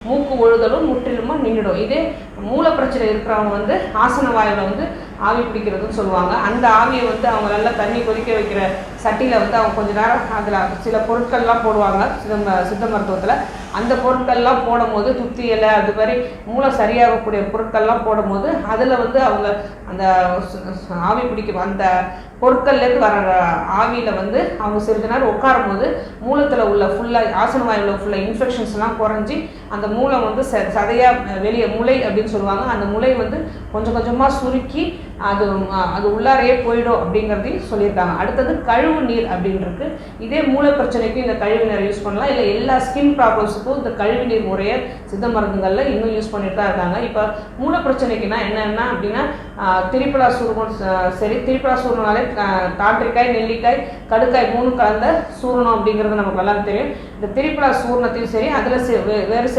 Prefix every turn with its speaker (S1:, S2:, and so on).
S1: மூக்கு ஒழுதலும் முற்றிலுமா நின்றுடும். இதே மூல பிரச்சனை இருக்கிறவங்க வந்து ஆசன வாயுவில் வந்து ஆவி பிடிக்கிறதுன்னு சொல்லுவாங்க. அந்த ஆவியை வந்து அவங்க நல்லா தண்ணி கொதிக்க வைக்கிற சட்டியில் வந்து அவங்க கொஞ்ச நேரம் அதில் சில பொருட்கள்லாம் போடுவாங்க சித்த மருத்துவத்தில். அந்த பொருட்கள்லாம் போடும்போது துத்தி இலை அது மாதிரி மூளை சரியாகக்கூடிய பொருட்கள்லாம் போடும்போது அதில் வந்து அவங்க அந்த ஆவி பிடிக்கும் அந்த பொருட்கள்லேருந்து வர ஆவியில் வந்து அவங்க சிறிது நேரம் உட்காரும் போது மூலத்தில் உள்ள ஃபுல்லாக ஆசன வாயுவில் ஃபுல்லாக இன்ஃபெக்ஷன்ஸ்லாம் குறைஞ்சி அந்த மூலம் வந்து சதையாக வெளியே முளை அப்படின்னு சொல்லுவாங்க. அந்த முளை வந்து கொஞ்சம் கொஞ்சமாக சுருக்கி அது உள்ளாரையே போயிடும் அப்படிங்கிறதையும் சொல்லியிருக்காங்க. அடுத்தது கழிவு நீர் அப்படின்றது. இதே மூளை பிரச்சனைக்கும் இந்த கழிவு நீரை யூஸ் பண்ணலாம். இல்லை எல்லா ஸ்கின் ப்ராப்ளம்ஸுக்கும் இந்த கழிவு நீர் முறையை சித்த மருந்துகளில் இன்னும் யூஸ் பண்ணிட்டு தான் இருக்காங்க. இப்போ மூளை பிரச்சனைக்குன்னா என்னென்னா அப்படின்னா திரிபலா சூர்ணம் சரி, திரிபலா சூர்ணம்னாலே தாண்டிக்காய் நெல்லிக்காய் கடுக்காய் 3 கலந்த சூர்ணம் அப்படிங்கிறது நமக்கு நல்லா தெரியும். இந்த திரிபலா சூர்ணத்தையும் சரி அதில் வேறு சில